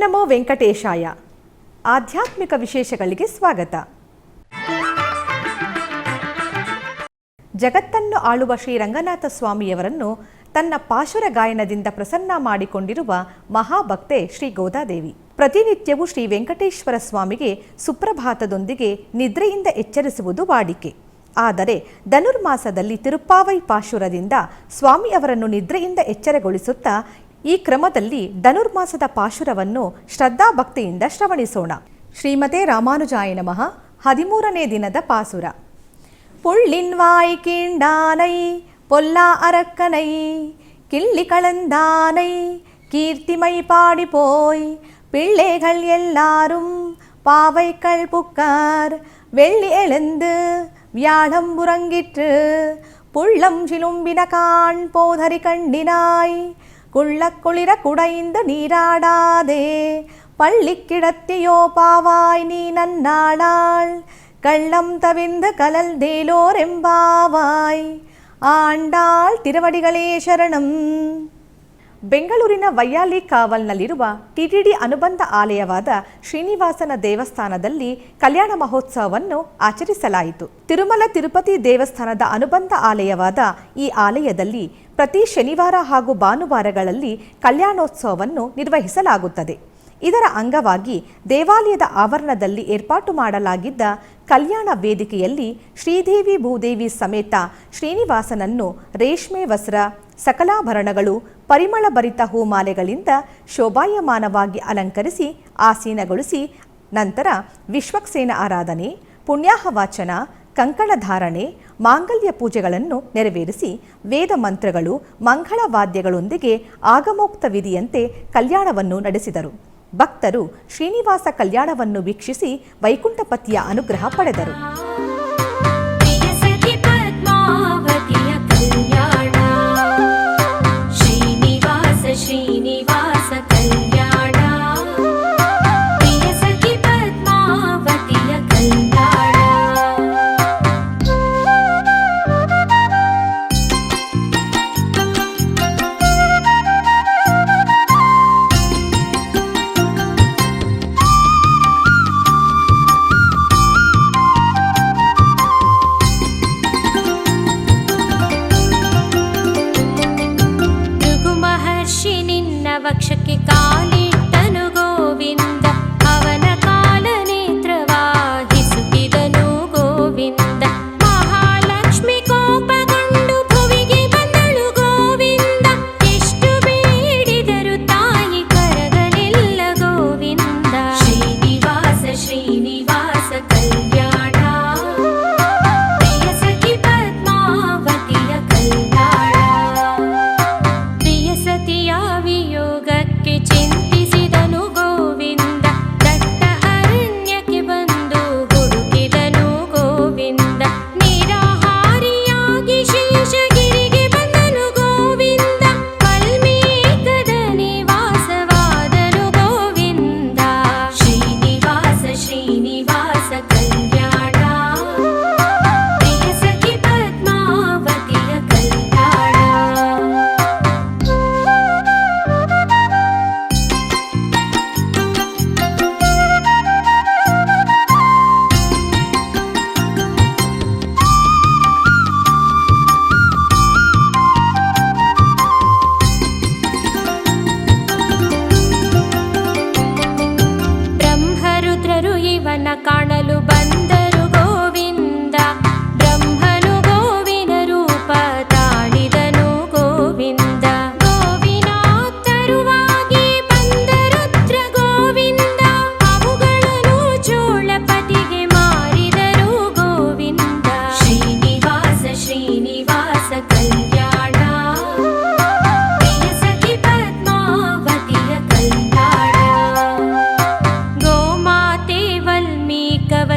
ನಮೋ ವೆಂಕಟೇಶಾಯ. ಆಧ್ಯಾತ್ಮಿಕ ವಿಶೇಷಗಳಿಗೆ ಸ್ವಾಗತ. ಜಗತ್ತನ್ನು ಆಳುವ ಶ್ರೀರಂಗನಾಥ ಸ್ವಾಮಿಯವರನ್ನು ತನ್ನ ಪಾಶುರ ಗಾಯನದಿಂದ ಪ್ರಸನ್ನ ಮಾಡಿಕೊಂಡಿರುವ ಮಹಾಭಕ್ತೆ ಶ್ರೀ ಗೋದಾದೇವಿ. ಪ್ರತಿನಿತ್ಯವೂ ಶ್ರೀ ವೆಂಕಟೇಶ್ವರ ಸ್ವಾಮಿಗೆ ಸುಪ್ರಭಾತದೊಂದಿಗೆ ನಿದ್ರೆಯಿಂದ ಎಚ್ಚರಿಸುವುದು ವಾಡಿಕೆ. ಆದರೆ ಧನುರ್ಮಾಸದಲ್ಲಿ ತಿರುಪ್ಪಾವೈ ಪಾಶುರದಿಂದ ಸ್ವಾಮಿಯವರನ್ನು ನಿದ್ರೆಯಿಂದ ಎಚ್ಚರಗೊಳಿಸುತ್ತಾ ಈ ಕ್ರಮದಲ್ಲಿ ಧನುರ್ಮಾಸದ ಪಾಶುರವನ್ನು ಶ್ರದ್ಧಾಭಕ್ತಿಯಿಂದ ಶ್ರವಣಿಸೋಣ. ಶ್ರೀಮತೆ ರಾಮಾನುಜಾಯ ನಮಃ. 13ನೇ ದಿನದ ಪಾಸುರ. புள்ளின்வாய் கீண்டானை பொல்லா அரக்கனை கிள்ளி கலந்தானை கீர்த்திமை பாடி போய் பிள்ளைகள் எல்லாரும் பாவைகள் புக்கார் வெள்ளி எழுந்து வியாழம் உறங்கிற்று புள்ளம் சிலும்பின காண் போதறி கண்டினாய் குள்ள குளிர குடைந்து நீராடாதே பள்ளி கிடத்தியோ பாவாய் நீ நன்னாளாள் கள்ளம் தவிர்ந்து கலல் தேலோர் ಎಂಬಾವಾಯ್ ಆಂಡಾಳ್ ತಿರುವಡಿಗಳೇ ಶರಣಂ. ಬೆಂಗಳೂರಿನ ವೈಯಾಲಿ ಕಾವಲ್ನಲ್ಲಿರುವ ಟಿಟಿಡಿ ಅನುಬಂಧ ಆಲಯವಾದ ಶ್ರೀನಿವಾಸನ ದೇವಸ್ಥಾನದಲ್ಲಿ ಕಲ್ಯಾಣ ಮಹೋತ್ಸವವನ್ನು ಆಚರಿಸಲಾಯಿತು. ತಿರುಮಲ ತಿರುಪತಿ ದೇವಸ್ಥಾನದ ಅನುಬಂಧ ಆಲಯವಾದ ಈ ಆಲಯದಲ್ಲಿ ಪ್ರತಿ ಶನಿವಾರ ಹಾಗೂ ಭಾನುವಾರಗಳಲ್ಲಿ ಕಲ್ಯಾಣೋತ್ಸವವನ್ನು ನಿರ್ವಹಿಸಲಾಗುತ್ತದೆ. ಇದರ ಅಂಗವಾಗಿ ದೇವಾಲಯದ ಆವರಣದಲ್ಲಿ ಏರ್ಪಾಟು ಮಾಡಲಾಗಿದ್ದ ಕಲ್ಯಾಣ ವೇದಿಕೆಯಲ್ಲಿ ಶ್ರೀದೇವಿ ಭೂದೇವಿ ಸಮೇತ ಶ್ರೀನಿವಾಸನನ್ನು ರೇಷ್ಮೆ ವಸ್ತ್ರ, ಸಕಲಾಭರಣಗಳು, ಪರಿಮಳಭರಿತ ಹೂಮಾಲೆಗಳಿಂದ ಶೋಭಾಯಮಾನವಾಗಿ ಅಲಂಕರಿಸಿ ಆಸೀನಗೊಳಿಸಿ ನಂತರ ವಿಶ್ವಕ್ಸೇನ ಆರಾಧನೆ, ಪುಣ್ಯಾಹವಾಚನ, ಕಂಕಣಧಾರಣೆ, ಮಾಂಗಲ್ಯ ಪೂಜೆಗಳನ್ನು ನೆರವೇರಿಸಿ ವೇದ ಮಂತ್ರಗಳು, ಮಂಗಳ ವಾದ್ಯಗಳೊಂದಿಗೆ ಆಗಮೋಕ್ತ ವಿಧಿಯಂತೆ ಕಲ್ಯಾಣವನ್ನು ನಡೆಸಿದರು. ಭಕ್ತರು ಶ್ರೀನಿವಾಸ ಕಲ್ಯಾಣವನ್ನು ವೀಕ್ಷಿಸಿ ವೈಕುಂಠಪತಿಯ ಅನುಗ್ರಹ ಪಡೆದರು. ವಕ್ಷಕ್ಕೆ ಕಾಲಿಟ್ಟನು ಗೋವಿಂದ, ಅವನ ಕಾಲ ನೇತ್ರವಾಹಿಸುತ್ತಿದನು ಗೋವಿಂದ. ಮಹಾಲಕ್ಷ್ಮಿ ಕೋಪಗೊಂಡು ಭುವಿಗೆ ಬಂದಳು ಗೋವಿಂದ, ಎಷ್ಟು ಬೇಡಿದರು ತಾಯಿ ಕರಗಲಿಲ್ಲ ಗೋವಿಂದ. ಶ್ರೀನಿವಾಸ ಶ್ರೀನಿವಾಸ ಕಲ್ಯಾಣ, ಪ್ರಿಯ ಸಖಿ ಪದ್ಮಾವತಿಯ ಕಲ್ಯಾಣ. ಪ್ರಿಯ ಸತಿಯ ಯೋಗಕ್ಕೆ ಚಿಂತಿಸಿದನು ಗೋವಿಂದ, ದಟ್ಟ ಅರಣ್ಯಕ್ಕೆ ಬಂದು ಹುಡುಕಿದನು ಗೋವಿಂದ. ನಿರಾಹಾರಿಯಾಗಿ ಶೇಷಗಿರಿಗೆ ಬಂದನು ಗೋವಿಂದ, ವಾಲ್ಮೀಕದ ನಿವಾಸವಾದನು ಗೋವಿಂದ. ಶ್ರೀನಿವಾಸ ಶ್ರೀನಿವಾಸ ಕಲ್ಯಾಣ, ಪ್ರಿಯ ಸಖಿ ಪದ್ಮಾವತಿಯ ಕಲ್ಯಾಣ. ಬ್ರಹ್ಮರುದ್ರರು ಇವನ ಕಾಣಲು ಬಂದರು ಗೋವಿಂದ, ಬ್ರಹ್ಮನು ಗೋವಿನ ರೂಪ ತಾಳಿದನು ಗೋವಿಂದ. ಗೋವಿನ ತರುವಾಗಿ ಬಂದ ರುದ್ರ ಗೋವಿಂದ, ಅವುಗಳನ್ನು ಚೋಳಪತಿಗೆ ಮಾರಿದರು ಗೋವಿಂದ. ಶ್ರೀನಿವಾಸ ಶ್ರೀನಿವಾಸ ಕಲ್ಯಾಣ, ಪ್ರಿಯ ಸಖಿ ಪದ್ಮಾವತಿಯ ಕಲ್ಯಾಣ. ಗೋಮಾತೆ ವಲ್ಮೀಕವ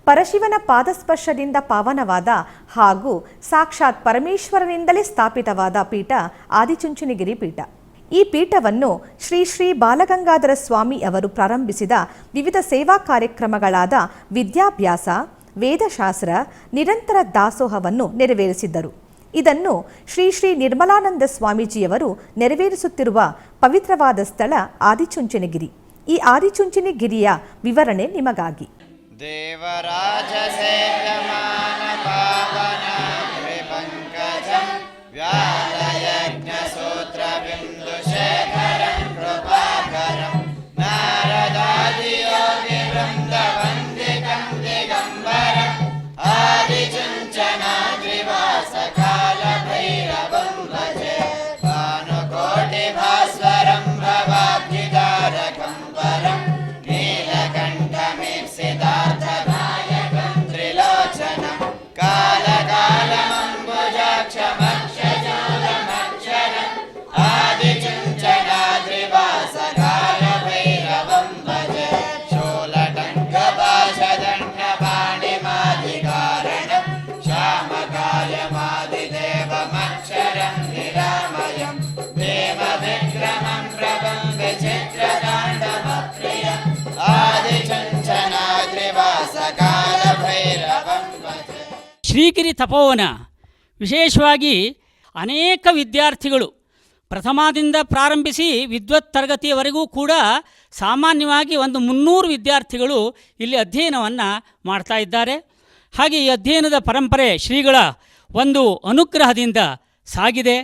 ಪರಶಿವನ ಪಾದಸ್ಪರ್ಶದಿಂದ ಪಾವನವಾದ ಹಾಗೂ ಸಾಕ್ಷಾತ್ ಪರಮೇಶ್ವರನಿಂದಲೇ ಸ್ಥಾಪಿತವಾದ ಪೀಠ ಆದಿಚುಂಚನಗಿರಿ ಪೀಠ. ಈ ಪೀಠವನ್ನು ಶ್ರೀ ಶ್ರೀ ಬಾಲಗಂಗಾಧರ ಸ್ವಾಮಿ ಅವರು ಪ್ರಾರಂಭಿಸಿದ ವಿವಿಧ ಸೇವಾ ಕಾರ್ಯಕ್ರಮಗಳಾದ ವಿದ್ಯಾಭ್ಯಾಸ, ವೇದಶಾಸ್ತ್ರ, ನಿರಂತರ ದಾಸೋಹವನ್ನು ನೆರವೇರಿಸಿದ್ದರು. ಇದನ್ನು ಶ್ರೀ ಶ್ರೀ ನಿರ್ಮಲಾನಂದ ಸ್ವಾಮೀಜಿಯವರು ನೆರವೇರಿಸುತ್ತಿರುವ ಪವಿತ್ರವಾದ ಸ್ಥಳ ಆದಿಚುಂಚನಗಿರಿ. ಈ ಆದಿಚುಂಚನಗಿರಿಯ ವಿವರಣೆ ನಿಮಗಾಗಿ. ದೇವರಾಜ ಸೇವ್ಯಮಾನ ಪಾವನ ತ್ರಿಪಂಕಜಂ ವ್ಯಾಲಯಜ್ಞ ಸೂತ್ರ ಬಿಂದು ಶೇಖರಂ ಕೃಪಾಕರಂ ನಾರದಾದಿ ಯೋಗಿ ವೃಂದ ವಂದಿತಂ ದಿಗಂಬರಂ ಆದಿಚುಂಚನಾದ್ರಿವಾಸ ಕಾಲ ಭೈರವಂ ಭಜೆ ಭಾನುಕೋಟಿ ಭಾಸ್ವರಂ ಭವಾಬ್ಧಿಧಾರಕಂ ವರಂ ನೀಲಕಂಠಮೀಪ್ಸಿತಾರ್ಥದಾಯಕಂ ತ್ರಿಲೋಚನಂ ಕಾಲಕಾಲಮಂಬುಜಾಕ್ಷಮಕ್ಷಜೋಲಮಕ್ಷರಂ ಆದಿಚುಂಚನಾದ್ರಿವಾಸ ಕಾಲ ಭೈರವಂ ಭಜೆ ಶೂಲಟಂಕಪಾಶದಂಡಪಾಣಿಮಾಧಿಕಾರಣಂ ಶ್ಯಾಮಕಾಯಮಾದಿದೇವಮಕ್ಷರಂ ನಿರಾಮಯಂ ಭೀಮವಿಕ್ರಮಂ ಪ್ರಭಂ ವಿಚಿತ್ರತಾಂಡವಪ್ರಿಯಂ ಆದಿಚುಂಚನಾದ್ರಿವಾಸ ಕಾಲ ಭೈರವಂ ಭಜೆ. ಶ್ರೀಗಿರಿ ತಪೋವನ ವಿಶೇಷವಾಗಿ ಅನೇಕ ವಿದ್ಯಾರ್ಥಿಗಳು ಪ್ರಥಮದಿಂದ ಪ್ರಾರಂಭಿಸಿ ವಿದ್ವತ್ ತರಗತಿಯವರೆಗೂ ಕೂಡ ಸಾಮಾನ್ಯವಾಗಿ ಒಂದು 300 ವಿದ್ಯಾರ್ಥಿಗಳು ಇಲ್ಲಿ ಅಧ್ಯಯನವನ್ನು ಮಾಡ್ತಾ ಇದ್ದಾರೆ. ಹಾಗೆ ಈ ಅಧ್ಯಯನದ ಪರಂಪರೆ ಶ್ರೀಗಳ ಒಂದು ಅನುಗ್ರಹದಿಂದ ಸಾಗಿದೆ.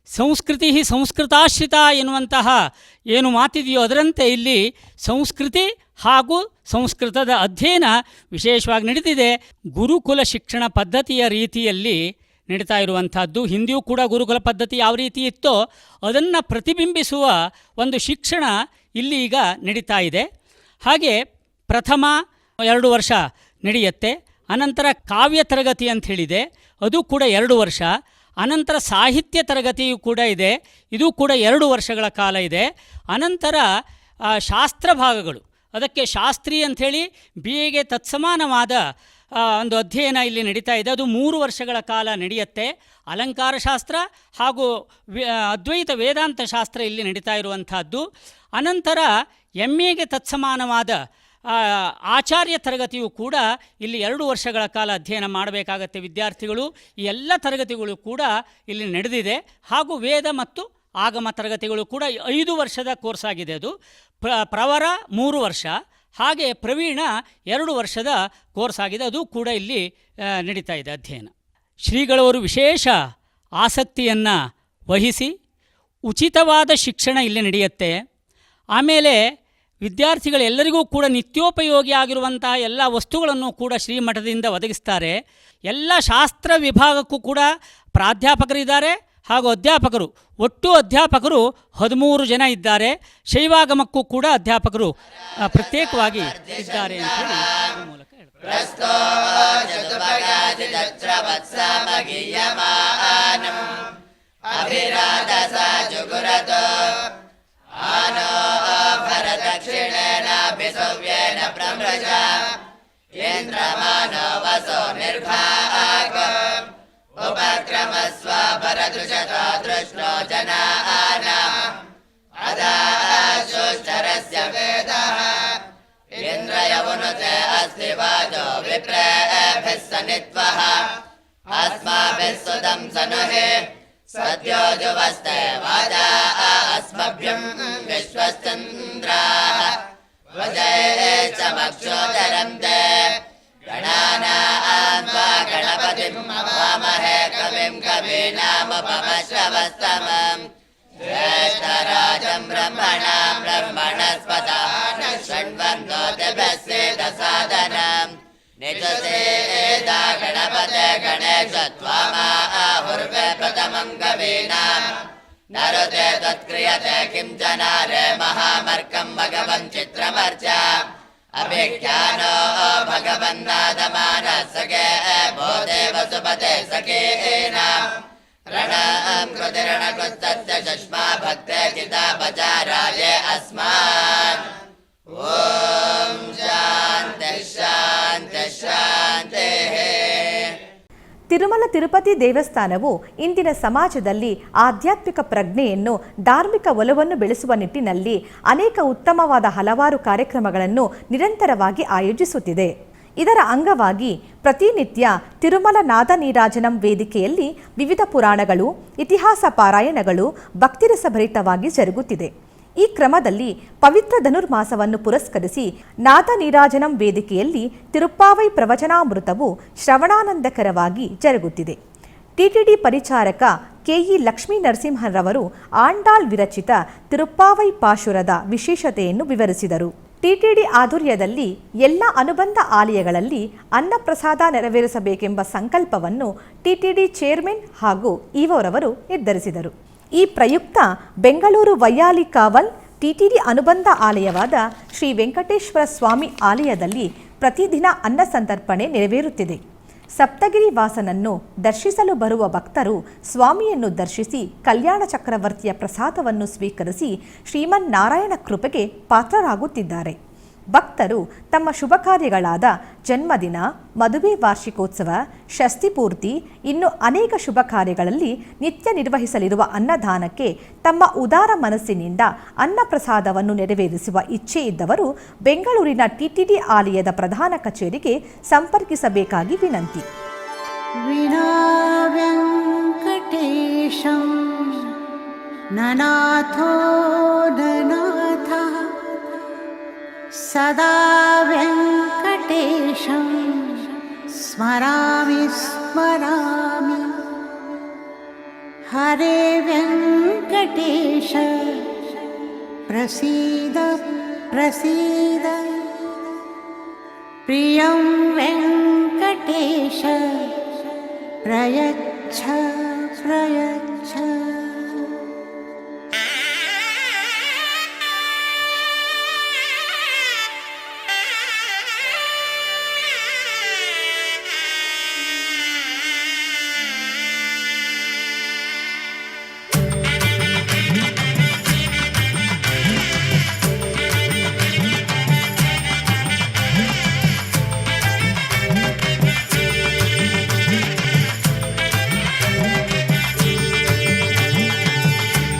ಸಂಸ್ಕೃತಿ ಸಂಸ್ಕೃತಾಶ್ರಿತ ಎನ್ನುವಂತಹ ಏನು ಮಾತಿದೆಯೋ ಅದರಂತೆ ಇಲ್ಲಿ ಸಂಸ್ಕೃತಿ ಹಾಗೂ ಸಂಸ್ಕೃತದ ಅಧ್ಯಯನ ವಿಶೇಷವಾಗಿ ನಡೀತಿದೆ. ಗುರುಕುಲ ಶಿಕ್ಷಣ ಪದ್ಧತಿಯ ರೀತಿಯಲ್ಲಿ ನಡೀತಾ ಇರುವಂಥದ್ದು. ಹಿಂದಿಯೂ ಕೂಡ ಗುರುಕುಲ ಪದ್ಧತಿ ಯಾವ ರೀತಿ ಇತ್ತೋ ಅದನ್ನು ಪ್ರತಿಬಿಂಬಿಸುವ ಒಂದು ಶಿಕ್ಷಣ ಇಲ್ಲಿ ಈಗ ನಡೀತಾ ಇದೆ. ಹಾಗೆ ಪ್ರಥಮ 2 ವರ್ಷ ನಡೆಯುತ್ತೆ. ಅನಂತರ ಕಾವ್ಯ ತರಗತಿ ಅಂತ ಹೇಳಿದೆ, ಅದು ಕೂಡ 2 ವರ್ಷ. ಅನಂತರ ಸಾಹಿತ್ಯ ತರಗತಿಯೂ ಕೂಡ ಇದೆ, ಇದು ಕೂಡ 2 ವರ್ಷಗಳ ಕಾಲ ಇದೆ. ಅನಂತರ ಶಾಸ್ತ್ರ ಭಾಗಗಳು, ಅದಕ್ಕೆ ಶಾಸ್ತ್ರಿ ಅಂಥೇಳಿ BA ತತ್ಸಮಾನವಾದ ಒಂದು ಅಧ್ಯಯನ ಇಲ್ಲಿ ನಡೀತಾ ಇದೆ. ಅದು 3 ವರ್ಷಗಳ ಕಾಲ ನಡೆಯುತ್ತೆ. ಅಲಂಕಾರ ಶಾಸ್ತ್ರ ಹಾಗೂ ಅದ್ವೈತ ವೇದಾಂತ ಶಾಸ್ತ್ರ ಇಲ್ಲಿ ನಡೀತಾ ಇರುವಂಥದ್ದು. ಅನಂತರ MA ತತ್ಸಮಾನವಾದ ಆಚಾರ್ಯ ತರಗತಿಯು ಕೂಡ ಇಲ್ಲಿ 2 ವರ್ಷಗಳ ಕಾಲ ಅಧ್ಯಯನ ಮಾಡಬೇಕಾಗತ್ತೆ ವಿದ್ಯಾರ್ಥಿಗಳು. ಈ ಎಲ್ಲ ತರಗತಿಗಳು ಕೂಡ ಇಲ್ಲಿ ನಡೆದಿದೆ. ಹಾಗೂ ವೇದ ಮತ್ತು ಆಗಮ ತರಗತಿಗಳು ಕೂಡ 5 ವರ್ಷದ ಕೋರ್ಸ್ ಆಗಿದೆ. ಅದು ಪ್ರವರ 3 ವರ್ಷ, ಹಾಗೆ ಪ್ರವೀಣ 2 ವರ್ಷದ ಕೋರ್ಸ್ ಆಗಿದೆ. ಅದು ಕೂಡ ಇಲ್ಲಿ ನಡೀತಾ ಇದೆ ಅಧ್ಯಯನ. ಶ್ರೀಗಳವರು ವಿಶೇಷ ಆಸಕ್ತಿಯನ್ನು ವಹಿಸಿ ಉಚಿತವಾದ ಶಿಕ್ಷಣ ಇಲ್ಲಿ ನಡೆಯುತ್ತೆ. ಆಮೇಲೆ ವಿದ್ಯಾರ್ಥಿಗಳೆಲ್ಲರಿಗೂ ಕೂಡ ನಿತ್ಯೋಪಯೋಗಿ ಆಗಿರುವಂತಹ ಎಲ್ಲ ವಸ್ತುಗಳನ್ನು ಕೂಡ ಶ್ರೀಮಠದಿಂದ ಒದಗಿಸ್ತಾರೆ. ಎಲ್ಲ ಶಾಸ್ತ್ರ ವಿಭಾಗಕ್ಕೂ ಕೂಡ ಪ್ರಾಧ್ಯಾಪಕರಿದ್ದಾರೆ ಹಾಗೂ ಅಧ್ಯಾಪಕರು, ಒಟ್ಟು ಅಧ್ಯಾಪಕರು 13 ಜನ ಇದ್ದಾರೆ. ಶೈವಾಗಮಕ್ಕೂ ಕೂಡ ಅಧ್ಯಾಪಕರು ಪ್ರತ್ಯೇಕವಾಗಿ ಇದ್ದಾರೆ ಅಂತ ಹೇಳಿ ಈ ಮೂಲಕ ದಕ್ಷಿಣೇನಾಭಿಸವ್ಯೇನ ಪ್ರಮ್ರಜ ಇಂದ್ರಮಾನೋ ವಸೋ ನಿರ್ಭಾಗ ಉಪಕ್ರಮಸ್ವ ಭರದೃಶತ ದೃಷ್ಟೋ ಜನಾನ ಅದಾಶುಶ್ಚರಸ್ಯ ವೇದಃ ಇಂದ್ರಯವನುತೆ ಅಸ್ತಿ ವಾಜೋ ವಿಪ್ರೇಭಿಃ ಸನಿತ್ವಃ ಅಸ್ಮಾಭಿಃ ಸುದಂ ಸನುಹಿ ಸದ್ಯೋ ಜುವಸ್ತೆ ವಾಜಾ ಅಸ್ಮಭ್ಯಂ ವಿಶ್ವಶ್ಚಂದ್ರಾಃ ವಜೇ ಚಮಕ್ಷೋದರಂ ತೇ ಗಣಾನಾಂ ತ್ವಾ ಗಣಪತಿಂ ಹವಾಮಹೇ ಕವಿಂ ಕವೀನಾಮುಪಮಶ್ರವಸ್ತಮಂ ಜ್ಯೇಷ್ಠರಾಜಂ ಬ್ರಹ್ಮಣಾಂ ಬ್ರಹ್ಮಣಸ್ಪತಃ ಶೃಣ್ವನ್ನೋತಿಭಿಸ್ಸೇದ ಸಾದನಂ ನಿಜಸೇದ ಗಣಪತೆ ಗಣೇಶ ತ್ವಾಮಾಹುರ್ವೆ ಪ್ರಥಮಂ ಕವೀನಾಂ ನರುತೆ ತತ್ಕ್ರಿಯತೆ ಕಿಂಚನಾರೆ ಮಹಾಮರ್ಕಂ ಭಗವನ್ ಚಿತ್ರಮರ್ಚ ಅಭಿಖ್ಯಾನೋ ಭಗವನ್ನಾದಮಾನಸಗೆ ಬೋಧೆ ವಸುಪತೆ ಸಖೀನಾಂ ರಣಂ ಕೃತಿರಣಕೃತಸ್ಯ ಚಷ್ಮಾ ಭಕ್ತೆ ಕಿತಾಪಚಾರಾಯೇ ಅಸ್ಮಾನ್ ಓಂ ಶಾಂತಿ ಶಾಂತಿ ಶಾಂತಿ. ತಿರುಮಲ ತಿರುಪತಿ ದೇವಸ್ಥಾನವು ಇಂದಿನ ಸಮಾಜದಲ್ಲಿ ಆಧ್ಯಾತ್ಮಿಕ ಪ್ರಜ್ಞೆಯನ್ನು, ಧಾರ್ಮಿಕ ಒಲವನ್ನು ಬೆಳೆಸುವ ನಿಟ್ಟಿನಲ್ಲಿ ಅನೇಕ ಉತ್ತಮವಾದ ಹಲವಾರು ಕಾರ್ಯಕ್ರಮಗಳನ್ನು ನಿರಂತರವಾಗಿ ಆಯೋಜಿಸುತ್ತಿದೆ. ಇದರ ಅಂಗವಾಗಿ ಪ್ರತಿನಿತ್ಯ ತಿರುಮಲ ನಾದ ನೀರಾಜನಂ ವೇದಿಕೆಯಲ್ಲಿ ವಿವಿಧ ಪುರಾಣಗಳು, ಇತಿಹಾಸ ಪಾರಾಯಣಗಳು ಭಕ್ತಿರಸಭರಿತವಾಗಿ ಜರುಗುತ್ತಿದೆ. ಈ ಕ್ರಮದಲ್ಲಿ ಪವಿತ್ರ ಧನುರ್ಮಾಸವನ್ನು ಪುರಸ್ಕರಿಸಿ ನಾದ ನೀರಾಜನಂ ವೇದಿಕೆಯಲ್ಲಿ ತಿರುಪ್ಪಾವೈ ಪ್ರವಚನಾಮೃತವು ಶ್ರವಣಾನಂದಕರವಾಗಿ ಜರುಗುತ್ತಿದೆ. ಟಿಟಿಡಿ ಪರಿಚಾರಕ ಕೆಇ ಲಕ್ಷ್ಮೀ ನರಸಿಂಹರವರು ಆಂಡಾಳ್ ವಿರಚಿತ ತಿರುಪ್ಪಾವೈ ಪಾಶುರದ ವಿಶೇಷತೆಯನ್ನು ವಿವರಿಸಿದರು. ಟಿಟಿಡಿ ಆಧ್ವರ್ಯದಲ್ಲಿ ಎಲ್ಲ ಅನುಬಂಧ ಆಲಯಗಳಲ್ಲಿ ಅನ್ನಪ್ರಸಾದ ನೆರವೇರಿಸಬೇಕೆಂಬ ಸಂಕಲ್ಪವನ್ನು ಟಿಟಿಡಿ ಚೇರ್ಮನ್ ಹಾಗೂ ಇಒರವರು ನಿರ್ಧರಿಸಿದರು. ಈ ಪ್ರಯುಕ್ತ ಬೆಂಗಳೂರು ವೈಯಾಲಿ ಕಾವಲ್ ಟಿಟಿಡಿ ಅನುಬಂಧ ಆಲಯವಾದ ಶ್ರೀ ವೆಂಕಟೇಶ್ವರ ಸ್ವಾಮಿ ಆಲಯದಲ್ಲಿ ಪ್ರತಿದಿನ ಅನ್ನ ಸಂತರ್ಪಣೆ ನೆರವೇರುತ್ತಿದೆ. ಸಪ್ತಗಿರಿ ವಾಸನನ್ನು ದರ್ಶಿಸಲು ಬರುವ ಭಕ್ತರು ಸ್ವಾಮಿಯನ್ನು ದರ್ಶಿಸಿ ಕಲ್ಯಾಣ ಚಕ್ರವರ್ತಿಯ ಪ್ರಸಾದವನ್ನು ಸ್ವೀಕರಿಸಿ ಶ್ರೀಮನ್ನಾರಾಯಣ ಕೃಪೆಗೆ ಪಾತ್ರರಾಗುತ್ತಿದ್ದಾರೆ. ಭಕ್ತರು ತಮ್ಮ ಶುಭ ಕಾರ್ಯಗಳಾದ ಜನ್ಮದಿನ, ಮದುವೆ ವಾರ್ಷಿಕೋತ್ಸವ, ಷಷ್ಠಿಪೂರ್ತಿ ಇನ್ನು ಅನೇಕ ಶುಭ ಕಾರ್ಯಗಳಲ್ಲಿ ನಿತ್ಯ ನಿರ್ವಹಿಸಲಿರುವ ಅನ್ನದಾನಕ್ಕೆ ತಮ್ಮ ಉದಾರ ಮನಸ್ಸಿನಿಂದ ಅನ್ನಪ್ರಸಾದವನ್ನು ನೆರವೇರಿಸುವ ಇಚ್ಛೆ ಇದ್ದವರು ಬೆಂಗಳೂರಿನ ಟಿಟಿಡಿ ಆಲಯದ ಪ್ರಧಾನ ಕಚೇರಿಗೆ ಸಂಪರ್ಕಿಸಬೇಕಾಗಿ ವಿನಂತಿ. ಸದಾ ವೆಂಕಟೇಶಂ ಸ್ಮರಾಮಿ ಸ್ಮರಾಮಿ. ಹರೇ ವೆಂಕಟೇಶ ಪ್ರಸೀದ ಪ್ರಸೀದ. ಪ್ರಿಯಂ ವೆಂಕಟೇಶ ಪ್ರಯಚ್ಛ ಪ್ರಯಚ್ಛ.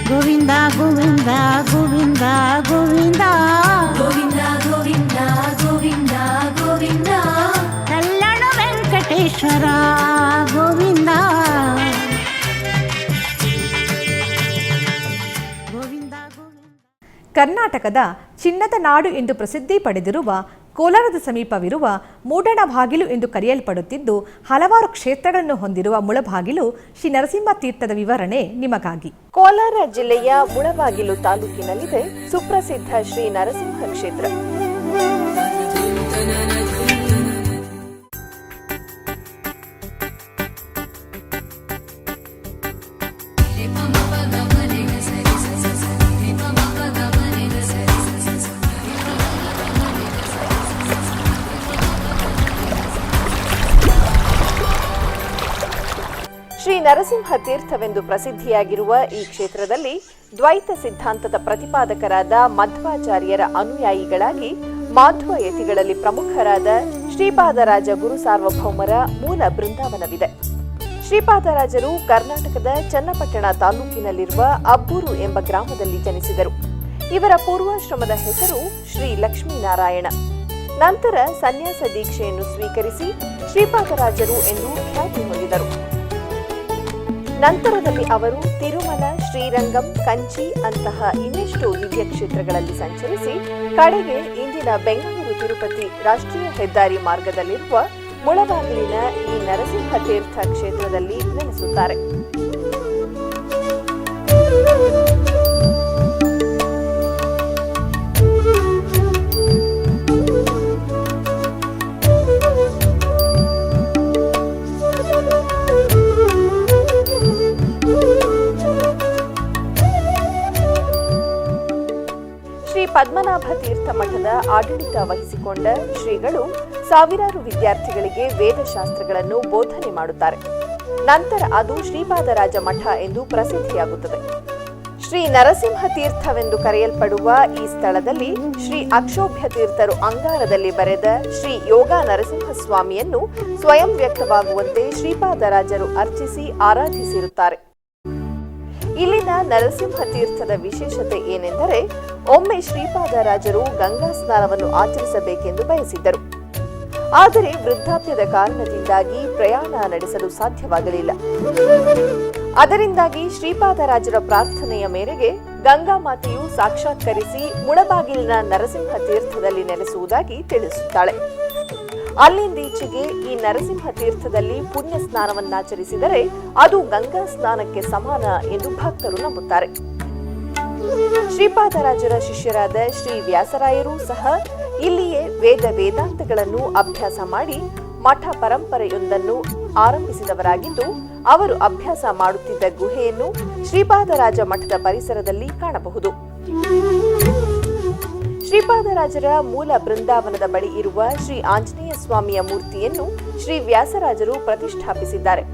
ಗೋವಿಂದ ಗೋವಿಂದ ಗೋವಿಂದ ಗೋವಿಂದ ಗೋವಿಂದ ಗೋವಿಂದ ಗೋವಿಂದ ಗೋವಿಂದ. ಕಲ್ಯಾಣ ವೆಂಕಟೇಶ್ವರ ಗೋವಿಂದ ಗೋವಿಂದ ಗೋವಿಂದ. ಕರ್ನಾಟಕದ ಚಿನ್ನದ ನಾಡು ಎಂದು ಪ್ರಸಿದ್ಧಿ ಪಡೆದಿರುವ ಕೋಲಾರದ ಸಮೀಪವಿರುವ ಮೂಡಣಬಾಗಿಲು ಎಂದು ಕರೆಯಲ್ಪಡುತ್ತಿದ್ದು ಹಲವಾರು ಕ್ಷೇತ್ರಗಳನ್ನು ಹೊಂದಿರುವ ಮುಳಬಾಗಿಲು ಶ್ರೀ ನರಸಿಂಹ ತೀರ್ಥದ ವಿವರಣೆ ನಿಮಗಾಗಿ. ಕೋಲಾರ ಜಿಲ್ಲೆಯ ಮುಳಬಾಗಿಲು ತಾಲೂಕಿನಲ್ಲಿದೆ ಸುಪ್ರಸಿದ್ಧ ಶ್ರೀ ನರಸಿಂಹ ಕ್ಷೇತ್ರ. ಶ್ರೀ ನರಸಿಂಹ ತೀರ್ಥವೆಂದು ಪ್ರಸಿದ್ಧಿಯಾಗಿರುವ ಈ ಕ್ಷೇತ್ರದಲ್ಲಿ ದ್ವೈತ ಸಿದ್ಧಾಂತದ ಪ್ರತಿಪಾದಕರಾದ ಮಧ್ವಾಚಾರ್ಯರ ಅನುಯಾಯಿಗಳಾಗಿ ಮಾಧ್ವ ಯತಿಗಳಲ್ಲಿ ಪ್ರಮುಖರಾದ ಶ್ರೀಪಾದರಾಜ ಗುರು ಸಾರ್ವಭೌಮರ ಮೂಲ ಬೃಂದಾವನವಿದೆ. ಶ್ರೀಪಾದರಾಜರು ಕರ್ನಾಟಕದ ಚನ್ನಪಟ್ಟಣ ತಾಲೂಕಿನಲ್ಲಿರುವ ಅಬ್ಬೂರು ಎಂಬ ಗ್ರಾಮದಲ್ಲಿ ಜನಿಸಿದರು. ಇವರ ಪೂರ್ವಾಶ್ರಮದ ಹೆಸರು ಶ್ರೀ ಲಕ್ಷ್ಮೀನಾರಾಯಣ. ನಂತರ ಸನ್ಯಾಸ ದೀಕ್ಷೆಯನ್ನು ಸ್ವೀಕರಿಸಿ ಶ್ರೀಪಾದರಾಜರು ಎಂದು ಖ್ಯಾತಿ ಹೊಂದಿದರು. ನಂತರದಲ್ಲಿ ಅವರು ತಿರುಮಲ, ಶ್ರೀರಂಗಂ, ಕಂಚಿ ಅಂತಹ ಇನ್ನೆಷ್ಟು ದಿವ್ಯ ಕ್ಷೇತ್ರಗಳಲ್ಲಿ ಸಂಚರಿಸಿ ಕಡೆಗೆ ಇಂದಿನ ಬೆಂಗಳೂರು ತಿರುಪತಿ ರಾಷ್ಟ್ರೀಯ ಹೆದ್ದಾರಿ ಮಾರ್ಗದಲ್ಲಿರುವ ಮುಳಬಾಗಿಲಿನ ಈ ನರಸಿಂಹ ತೀರ್ಥ ಕ್ಷೇತ್ರದಲ್ಲಿ ನೆಲೆಸುತ್ತಾರೆ. ಪದ್ಮನಾಭ ತೀರ್ಥ ಮಠದ ಆಡಳಿತ ವಹಿಸಿಕೊಂಡ ಶ್ರೀಗಳು ಸಾವಿರಾರು ವಿದ್ಯಾರ್ಥಿಗಳಿಗೆ ವೇದಶಾಸ್ತ್ರಗಳನ್ನು ಬೋಧನೆ ಮಾಡುತ್ತಾರೆ. ನಂತರ ಅದು ಶ್ರೀಪಾದರಾಜ ಮಠ ಎಂದು ಪ್ರಸಿದ್ಧಿಯಾಗುತ್ತದೆ. ಶ್ರೀ ನರಸಿಂಹ ತೀರ್ಥವೆಂದು ಕರೆಯಲ್ಪಡುವ ಈ ಸ್ಥಳದಲ್ಲಿ ಶ್ರೀ ಅಕ್ಷೋಭ್ಯ ತೀರ್ಥರು ಅಂಗಾರದಲ್ಲಿ ಬರೆದ ಶ್ರೀ ಯೋಗ ನರಸಿಂಹಸ್ವಾಮಿಯನ್ನು ಸ್ವಯಂ ವ್ಯಕ್ತವಾಗುವಂತೆ ಶ್ರೀಪಾದರಾಜರು ಅರ್ಚಿಸಿ ಆರಾಧಿಸಿರುತ್ತಾರೆ. ಇಲ್ಲಿನ ನರಸಿಂಹ ತೀರ್ಥದ ವಿಶೇಷತೆ ಏನೆಂದರೆ, ಒಮ್ಮೆ ಶ್ರೀಪಾದರಾಜರು ಗಂಗಾ ಸ್ನಾನವನ್ನು ಆಚರಿಸಬೇಕೆಂದು ಬಯಸಿದ್ದರು. ಆದರೆ ವೃದ್ಧಾಪ್ಯದ ಕಾರಣದಿಂದಾಗಿ ಪ್ರಯಾಣ ನಡೆಸಲು ಸಾಧ್ಯವಾಗಲಿಲ್ಲ. ಅದರಿಂದಾಗಿ ಶ್ರೀಪಾದರಾಜರ ಪ್ರಾರ್ಥನೆಯ ಮೇರೆಗೆ ಗಂಗಾ ಮಾತೆಯು ಸಾಕ್ಷಾತ್ಕರಿಸಿ ಮುಳಬಾಗಿಲಿನ ನರಸಿಂಹ ತೀರ್ಥದಲ್ಲಿ ನೆಲೆಸುವುದಾಗಿ ತಿಳಿಸುತ್ತಾಳೆ. ಅಲ್ಲಿಂದೀಚೆಗೆ ಈ ನರಸಿಂಹ ತೀರ್ಥದಲ್ಲಿ ಪುಣ್ಯ ಸ್ನಾನವನ್ನಾಚರಿಸಿದರೆ ಅದು ಗಂಗಾ ಸ್ನಾನಕ್ಕೆ ಸಮಾನ ಎಂದು ಭಕ್ತರು ನಂಬುತ್ತಾರೆ. ಶ್ರೀಪಾದರಾಜರ ಶಿಷ್ಯರಾದ ಶ್ರೀ ವ್ಯಾಸರಾಯರೂ ಸಹ ಇಲ್ಲಿಯೇ ವೇದಾಂತಗಳನ್ನು ಅಭ್ಯಾಸ ಮಾಡಿ ಮಠ ಪರಂಪರೆಯೊಂದನ್ನು ಆರಂಭಿಸಿದವರಾಗಿದ್ದು, ಅವರು ಅಭ್ಯಾಸ ಮಾಡುತ್ತಿದ್ದ ಗುಹೆಯನ್ನು ಶ್ರೀಪಾದರಾಜ ಮಠದ ಪರಿಸರದಲ್ಲಿ ಕಾಣಬಹುದು. ಶ್ರೀಪಾದರಾಜರ ಮೂಲ ಬೃಂದಾವನದ ಬಳಿ ಇರುವ ಶ್ರೀ ಆಂಜನೇಯ ಸ್ವಾಮಿಯ ಮೂರ್ತಿಯನ್ನು ಶ್ರೀ ವ್ಯಾಸರಾಜರು ಪ್ರತಿಷ್ಠಾಪಿಸಿದ್ದಾರೆ.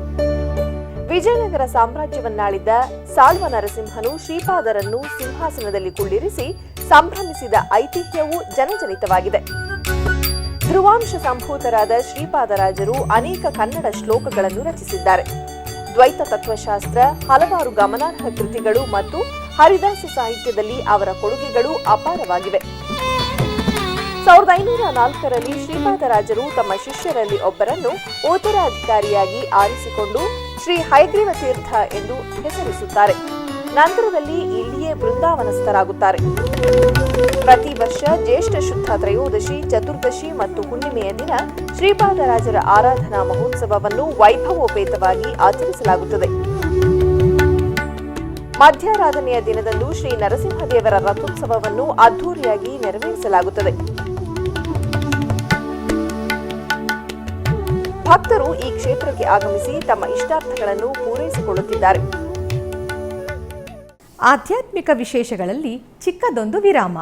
ವಿಜಯನಗರ ಸಾಮ್ರಾಜ್ಯವನ್ನಾಳಿದ ಸಾಳ್ವ ನರಸಿಂಹನು ಶ್ರೀಪಾದರನ್ನು ಸಿಂಹಾಸನದಲ್ಲಿ ಕುಳ್ಳಿರಿಸಿ ಸಂಭ್ರಮಿಸಿದ ಐತಿಹ್ಯವು ಜನಜನಿತವಾಗಿದೆ. ಧ್ರುವಾಂಶ ಸಂಭೂತರಾದ ಶ್ರೀಪಾದರಾಜರು ಅನೇಕ ಕನ್ನಡ ಶ್ಲೋಕಗಳನ್ನು ರಚಿಸಿದ್ದಾರೆ. ದ್ವೈತ ತತ್ವಶಾಸ್ತ್ರ, ಹಲವಾರು ಗಮನಾರ್ಹ ಕೃತಿಗಳು ಮತ್ತು ಹರಿದಾಸ ಸಾಹಿತ್ಯದಲ್ಲಿ ಅವರ ಕೊಡುಗೆಗಳು ಅಪಾರವಾಗಿವೆ. 1504ರಲ್ಲಿ ಶ್ರೀಪಾದರಾಜರು ತಮ್ಮ ಶಿಷ್ಯರಲ್ಲಿ ಒಬ್ಬರನ್ನು ಉತ್ತರಾಧಿಕಾರಿಯಾಗಿ ಆರಿಸಿಕೊಂಡು ಶ್ರೀ ಹಯಗ್ರೀವ ತೀರ್ಥ ಎಂದು ಹೆಸರಿಸುತ್ತಾರೆ. ನಂತರದಲ್ಲಿ ಇಲ್ಲಿಯೇ ಬೃಂದಾವನಸ್ಥರಾಗುತ್ತಾರೆ. ಪ್ರತಿ ವರ್ಷ ಜ್ಯೇಷ್ಠ ಶುದ್ಧ ತ್ರಯೋದಶಿ, ಚತುರ್ದಶಿ ಮತ್ತು ಹುಣ್ಣಿಮೆಯ ದಿನ ಶ್ರೀಪಾದರಾಜರ ಆರಾಧನಾ ಮಹೋತ್ಸವವನ್ನು ವೈಭವೋಪೇತವಾಗಿ ಆಚರಿಸಲಾಗುತ್ತದೆ. ಮಧ್ಯಾರಾಧನೆಯ ದಿನದಂದು ಶ್ರೀ ನರಸಿಂಹದೇವರ ರಥೋತ್ಸವವನ್ನು ಅದ್ದೂರಿಯಾಗಿ ನೆರವೇರಿಸಲಾಗುತ್ತದೆ. ಭಕ್ತರು ಈ ಕ್ಷೇತ್ರಕ್ಕೆ ಆಗಮಿಸಿ ತಮ್ಮ ಇಷ್ಟಾರ್ಥಗಳನ್ನು ಪೂರೈಸಿಕೊಳ್ಳುತ್ತಿದ್ದಾರೆ. ಆಧ್ಯಾತ್ಮಿಕ ವಿಶೇಷಗಳಲ್ಲಿ ಚಿಕ್ಕದೊಂದು ವಿರಾಮ.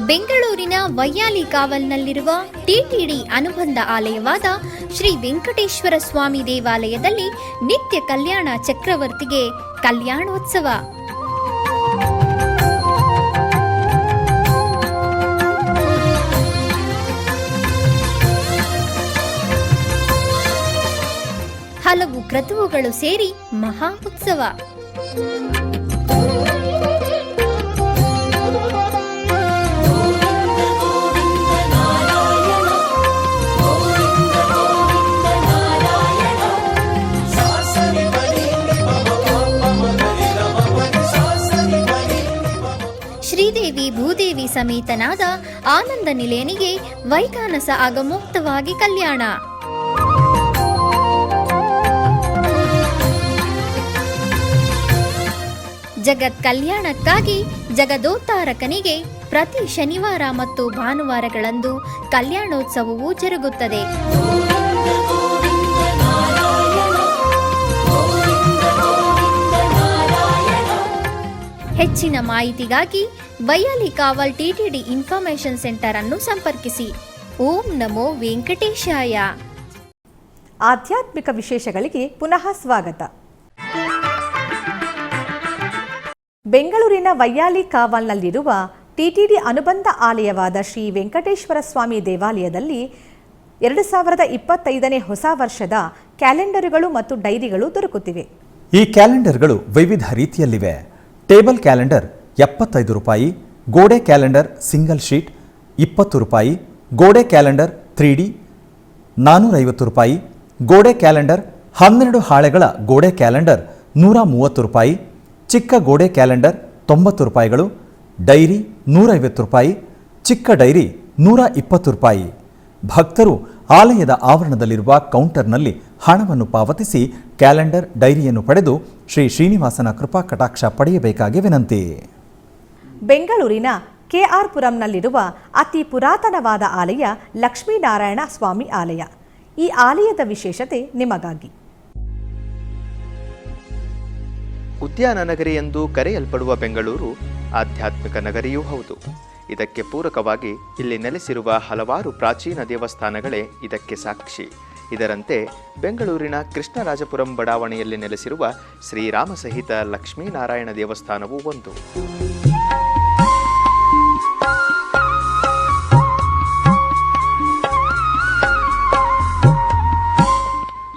ಬೆಂಗಳೂರಿನ ವೈಯಾಲಿ ಕಾವಲ್ನಲ್ಲಿರುವ ಟಿಟಿಡಿ ಅನುಬಂಧ ಆಲಯವಾದ ಶ್ರೀ ವೆಂಕಟೇಶ್ವರ ಸ್ವಾಮಿ ದೇವಾಲಯದಲ್ಲಿ ನಿತ್ಯ ಕಲ್ಯಾಣ ಚಕ್ರವರ್ತಿಗೆ ಕಲ್ಯಾಣೋತ್ಸವ. ಹಲವು ಕ್ರತುವುಗಳು ಸೇರಿ ಮಹಾ ಉತ್ಸವ. ಶ್ರೀದೇವಿ ಭೂದೇವಿ ಸಮೇತನಾದ ಆನಂದ ನಿಲಯನಿಗೆ ವೈಖಾನಸ ಆಗಮೋಕ್ತವಾಗಿ ಕಲ್ಯಾಣ. ಜಗತ್ ಕಲ್ಯಾಣಕ್ಕಾಗಿ ಜಗದೋತ್ತಾರಕನಿಗೆ ಪ್ರತಿ ಶನಿವಾರ ಮತ್ತು ಭಾನುವಾರಗಳಂದು ಕಲ್ಯಾಣೋತ್ಸವವು ಜರುಗುತ್ತದೆ. ಹೆಚ್ಚಿನ ಮಾಹಿತಿಗಾಗಿ ವೈಯಾಲಿ ಕಾವಲ್ ಟಿಟಿಡಿ ಇನ್ಫಾರ್ಮೇಶನ್ ಸೆಂಟರ್ ಅನ್ನು ಸಂಪರ್ಕಿಸಿ. ಓಂ ನಮೋ ವೆಂಕಟೇಶಾಯ. ಆಧ್ಯಾತ್ಮಿಕ ವಿಶೇಷಗಳಿಗೆ ಪುನಃ ಸ್ವಾಗತ. ಬೆಂಗಳೂರಿನ ವೈಯಾಲಿ ಕಾವಲ್ನಲ್ಲಿರುವ ಟಿಟಿಡಿ ಅನುಬಂಧ ಆಲಯವಾದ ಶ್ರೀ ವೆಂಕಟೇಶ್ವರ ಸ್ವಾಮಿ ದೇವಾಲಯದಲ್ಲಿ 2025ನೇ ಹೊಸ ವರ್ಷದ ಕ್ಯಾಲೆಂಡರುಗಳು ಮತ್ತು ಡೈರಿಗಳು ದೊರಕುತ್ತಿವೆ. ಈ ಕ್ಯಾಲೆಂಡರ್ಗಳು ವಿವಿಧ ರೀತಿಯಲ್ಲಿವೆ. ಟೇಬಲ್ ಕ್ಯಾಲೆಂಡರ್ 75 ರೂಪಾಯಿ, ಗೋಡೆ ಕ್ಯಾಲೆಂಡರ್ ಸಿಂಗಲ್ ಶೀಟ್ 20 ರೂಪಾಯಿ, ಗೋಡೆ ಕ್ಯಾಲೆಂಡರ್ 3D 450 ರೂಪಾಯಿ, ಗೋಡೆ ಕ್ಯಾಲೆಂಡರ್ 12 ಹಾಳೆಗಳ ಗೋಡೆ ಕ್ಯಾಲೆಂಡರ್ 130 ರೂಪಾಯಿ, ಚಿಕ್ಕ ಗೋಡೆ ಕ್ಯಾಲೆಂಡರ್ 90 ರೂಪಾಯಿಗಳು, ಡೈರಿ 150 ರೂಪಾಯಿ, ಚಿಕ್ಕ ಡೈರಿ 120 ರೂಪಾಯಿ. ಭಕ್ತರು ಆಲಯದ ಆವರಣದಲ್ಲಿರುವ ಕೌಂಟರ್ನಲ್ಲಿ ಹಣವನ್ನು ಪಾವತಿಸಿ ಕ್ಯಾಲೆಂಡರ್ ಡೈರಿಯನ್ನು ಪಡೆದು ಶ್ರೀ ಶ್ರೀನಿವಾಸನ ಕೃಪಾ ಕಟಾಕ್ಷ ಪಡೆಯಬೇಕಾಗಿ ವಿನಂತಿ. ಬೆಂಗಳೂರಿನ ಕೆಆರ್ ಪುರಂನಲ್ಲಿರುವ ಅತಿ ಪುರಾತನವಾದ ಆಲಯ ಲಕ್ಷ್ಮೀನಾರಾಯಣ ಸ್ವಾಮಿ ಆಲಯ. ಈ ಆಲಯದ ವಿಶೇಷತೆ ನಿಮಗಾಗಿ. ಉದ್ಯಾನ ನಗರಿ ಎಂದು ಕರೆಯಲ್ಪಡುವ ಬೆಂಗಳೂರು ಆಧ್ಯಾತ್ಮಿಕ ನಗರಿಯೂ ಹೌದು. ಇದಕ್ಕೆ ಪೂರಕವಾಗಿ ಇಲ್ಲಿ ನೆಲೆಸಿರುವ ಹಲವಾರು ಪ್ರಾಚೀನ ದೇವಸ್ಥಾನಗಳೇ ಇದಕ್ಕೆ ಸಾಕ್ಷಿ. ಇದರಂತೆ ಬೆಂಗಳೂರಿನ ಕೃಷ್ಣರಾಜಪುರಂ ಬಡಾವಣೆಯಲ್ಲಿ ನೆಲೆಸಿರುವ ಶ್ರೀರಾಮ ಸಹಿತ ಲಕ್ಷ್ಮೀನಾರಾಯಣ ದೇವಸ್ಥಾನವೂ ಒಂದು.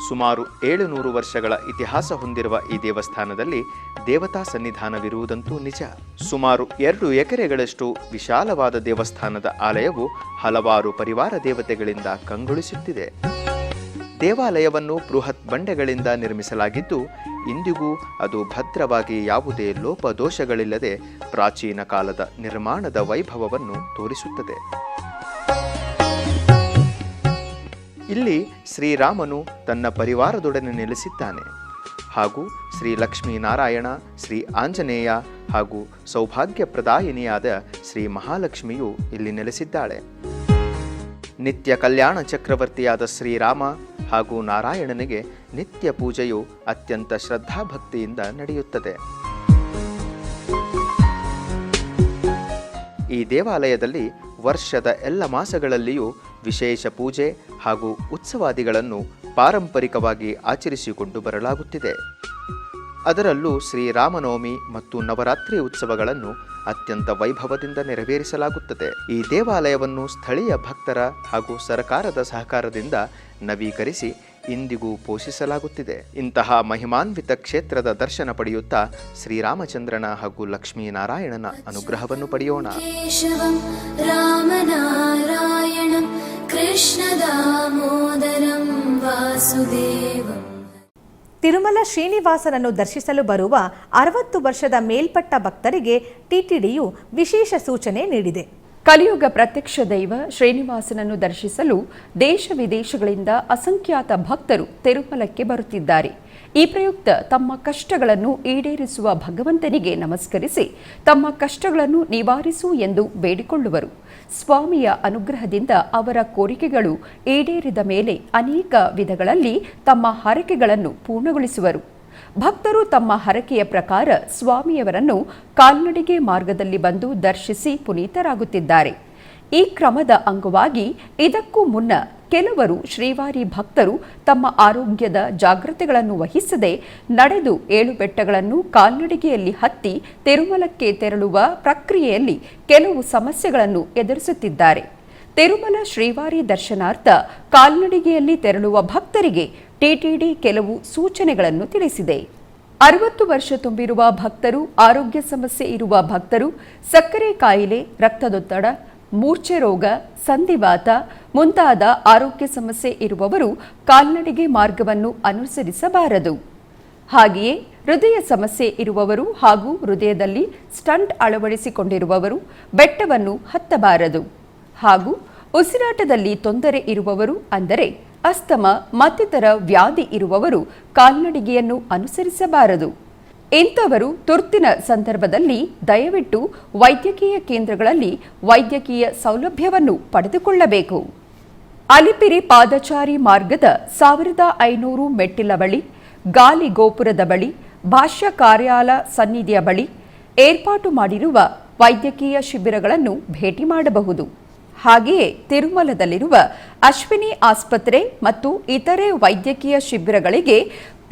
ಸುಮಾರು 700 ವರ್ಷಗಳ ಇತಿಹಾಸ ಹೊಂದಿರುವ ಈ ದೇವಸ್ಥಾನದಲ್ಲಿ ದೇವತಾ ಸನ್ನಿಧಾನವಿರುವುದಂತೂ ನಿಜ. ಸುಮಾರು 2 ಎಕರೆಗಳಷ್ಟು ವಿಶಾಲವಾದ ದೇವಸ್ಥಾನದ ಆಲಯವು ಹಲವಾರು ಪರಿವಾರ ದೇವತೆಗಳಿಂದ ಕಂಗೊಳಿಸುತ್ತಿದೆ. ದೇವಾಲಯವನ್ನು ಬೃಹತ್ ಬಂಡೆಗಳಿಂದ ನಿರ್ಮಿಸಲಾಗಿದ್ದು ಇಂದಿಗೂ ಅದು ಭದ್ರವಾಗಿ ಯಾವುದೇ ಲೋಪದೋಷಗಳಿಲ್ಲದೆ ಪ್ರಾಚೀನ ಕಾಲದ ನಿರ್ಮಾಣದ ವೈಭವವನ್ನು ತೋರಿಸುತ್ತದೆ. ಇಲ್ಲಿ ಶ್ರೀರಾಮನು ತನ್ನ ಪರಿವಾರದೊಡನೆ ನೆಲೆಸಿದ್ದಾನೆ ಹಾಗೂ ಶ್ರೀ ಲಕ್ಷ್ಮೀನಾರಾಯಣ, ಶ್ರೀ ಆಂಜನೇಯ ಹಾಗೂ ಸೌಭಾಗ್ಯಪ್ರದಾಯಿನಿಯಾದ ಶ್ರೀ ಮಹಾಲಕ್ಷ್ಮಿಯು ಇಲ್ಲಿ ನೆಲೆಸಿದ್ದಾಳೆ. ನಿತ್ಯ ಕಲ್ಯಾಣ ಚಕ್ರವರ್ತಿಯಾದ ಶ್ರೀರಾಮ ಹಾಗೂ ನಾರಾಯಣನಿಗೆ ನಿತ್ಯ ಪೂಜೆಯು ಅತ್ಯಂತ ಶ್ರದ್ಧಾಭಕ್ತಿಯಿಂದ ನಡೆಯುತ್ತದೆ. ಈ ದೇವಾಲಯದಲ್ಲಿ ವರ್ಷದ ಎಲ್ಲ ಮಾಸಗಳಲ್ಲಿಯೂ ವಿಶೇಷ ಪೂಜೆ ಹಾಗೂ ಉತ್ಸವಾದಿಗಳನ್ನು ಪಾರಂಪರಿಕವಾಗಿ ಆಚರಿಸಿಕೊಂಡು ಬರಲಾಗುತ್ತಿದೆ. ಅದರಲ್ಲೂ ಶ್ರೀರಾಮನವಮಿ ಮತ್ತು ನವರಾತ್ರಿ ಉತ್ಸವಗಳನ್ನು ಅತ್ಯಂತ ವೈಭವದಿಂದ ನೆರವೇರಿಸಲಾಗುತ್ತದೆ. ಈ ದೇವಾಲಯವನ್ನು ಸ್ಥಳೀಯ ಭಕ್ತರ ಹಾಗೂ ಸರ್ಕಾರದ ಸಹಕಾರದಿಂದ ನವೀಕರಿಸಿ ಇಂದಿಗೂ ಪೋಷಿಸಲಾಗುತ್ತಿದೆ. ಇಂತಹ ಮಹಿಮಾನ್ವಿತ ಕ್ಷೇತ್ರದ ದರ್ಶನ ಪಡೆಯುತ್ತಾ ಶ್ರೀರಾಮಚಂದ್ರನ ಹಾಗೂ ಲಕ್ಷ್ಮೀನಾರಾಯಣನ ಅನುಗ್ರಹವನ್ನು ಪಡೆಯೋಣ. ಕೇಶವಂ ರಾಮನಾರಾಯಣಂ ಕೃಷ್ಣ ದಾಮೋದರಂ ವಾಸುದೇವಂ. ತಿರುಮಲ ಶ್ರೀನಿವಾಸನನ್ನು ದರ್ಶಿಸಲು ಬರುವ 60 ವರ್ಷದ ಮೇಲ್ಪಟ್ಟ ಭಕ್ತರಿಗೆ ಟಿಟಿಡಿಯು ವಿಶೇಷ ಸೂಚನೆ ನೀಡಿದೆ. ಕಲಿಯುಗ ಪ್ರತ್ಯಕ್ಷ ದೈವ ಶ್ರೀನಿವಾಸನನ್ನು ದರ್ಶಿಸಲು ದೇಶ ವಿದೇಶಗಳಿಂದ ಅಸಂಖ್ಯಾತ ಭಕ್ತರು ತಿರುಮಲಕ್ಕೆ ಬರುತ್ತಿದ್ದಾರೆ. ಈ ಪ್ರಯುಕ್ತ ತಮ್ಮ ಕಷ್ಟಗಳನ್ನು ಈಡೇರಿಸುವ ಭಗವಂತನಿಗೆ ನಮಸ್ಕರಿಸಿ ತಮ್ಮ ಕಷ್ಟಗಳನ್ನು ನಿವಾರಿಸು ಎಂದು ಬೇಡಿಕೊಳ್ಳುವರು. ಸ್ವಾಮಿಯ ಅನುಗ್ರಹದಿಂದ ಅವರ ಕೋರಿಕೆಗಳು ಈಡೇರಿದ ಮೇಲೆ ಅನೇಕ ವಿಧಗಳಲ್ಲಿ ತಮ್ಮ ಹರಕೆಗಳನ್ನು ಪೂರ್ಣಗೊಳಿಸುವರು. ಭಕ್ತರು ತಮ್ಮ ಹರಕೆಯ ಪ್ರಕಾರ ಸ್ವಾಮಿಯವರನ್ನು ಕಾಲ್ನಡಿಗೆ ಮಾರ್ಗದಲ್ಲಿ ಬಂದು ದರ್ಶಿಸಿ ಪುನೀತರಾಗುತ್ತಿದ್ದಾರೆ. ಈ ಕ್ರಮದ ಅಂಗವಾಗಿ ಇದಕ್ಕೂ ಮುನ್ನ ಕೆಲವರು ಶ್ರೀವಾರಿ ಭಕ್ತರು ತಮ್ಮ ಆರೋಗ್ಯದ ಜಾಗ್ರತೆಗಳನ್ನು ವಹಿಸದೆ ನಡೆದು 7 ಬೆಟ್ಟಗಳನ್ನು ಕಾಲ್ನಡಿಗೆಯಲ್ಲಿ ಹತ್ತಿ ತಿರುಮಲಕ್ಕೆ ತೆರಳುವ ಪ್ರಕ್ರಿಯೆಯಲ್ಲಿ ಕೆಲವು ಸಮಸ್ಯೆಗಳನ್ನು ಎದುರಿಸುತ್ತಿದ್ದಾರೆ. ತಿರುಮಲ ಶ್ರೀವಾರಿ ದರ್ಶನಾರ್ಥ ಕಾಲ್ನಡಿಗೆಯಲ್ಲಿ ತೆರಳುವ ಭಕ್ತರಿಗೆ ಟಿಟಿಡಿ ಕೆಲವು ಸೂಚನೆಗಳನ್ನು ತಿಳಿಸಿದೆ. 60 ವರ್ಷ ತುಂಬಿರುವ ಭಕ್ತರು, ಆರೋಗ್ಯ ಸಮಸ್ಯೆ ಇರುವ ಭಕ್ತರು, ಸಕ್ಕರೆ ಕಾಯಿಲೆ, ರಕ್ತದೊತ್ತಡ, ಮೂರ್ಛೆ ರೋಗ, ಸಂಧಿವಾತ ಮುಂತಾದ ಆರೋಗ್ಯ ಸಮಸ್ಯೆ ಇರುವವರು ಕಾಲ್ನಡಿಗೆ ಮಾರ್ಗವನ್ನು ಅನುಸರಿಸಬಾರದು. ಹಾಗೆಯೇ ಹೃದಯ ಸಮಸ್ಯೆ ಇರುವವರು ಹಾಗೂ ಹೃದಯದಲ್ಲಿ ಸ್ಟಂಟ್ ಅಳವಡಿಸಿಕೊಂಡಿರುವವರು ಬೆಟ್ಟವನ್ನು ಹತ್ತಬಾರದು. ಹಾಗೂ ಉಸಿರಾಟದಲ್ಲಿ ತೊಂದರೆ ಇರುವವರು ಅಂದರೆ ಅಸ್ತಮ ಮತ್ತಿತರ ವ್ಯಾಧಿ ಇರುವವರು ಕಾಲ್ನಡಿಗೆಯನ್ನು ಅನುಸರಿಸಬಾರದು. ಇಂಥವರು ತುರ್ತಿನ ಸಂದರ್ಭದಲ್ಲಿ ದಯವಿಟ್ಟು ವೈದ್ಯಕೀಯ ಕೇಂದ್ರಗಳಲ್ಲಿ ವೈದ್ಯಕೀಯ ಸೌಲಭ್ಯವನ್ನು ಪಡೆದುಕೊಳ್ಳಬೇಕು. ಅಲಿಪಿರಿ ಪಾದಚಾರಿ ಮಾರ್ಗದ 1500 ಮೆಟ್ಟಿಲ ಬಳಿ, ಗಾಲಿ ಗೋಪುರದ ಬಳಿ, ಭಾಷ್ಯ ಕಾರ್ಯಾಲಯ ಸನ್ನಿಧಿಯ ಬಳಿ ಏರ್ಪಾಟು ಮಾಡಿರುವ ವೈದ್ಯಕೀಯ ಶಿಬಿರಗಳನ್ನು ಭೇಟಿ ಮಾಡಬಹುದು. ಹಾಗೆಯೇ ತಿರುಮಲದಲ್ಲಿರುವ ಅಶ್ವಿನಿ ಆಸ್ಪತ್ರೆ ಮತ್ತು ಇತರೆ ವೈದ್ಯಕೀಯ ಶಿಬಿರಗಳಿಗೆ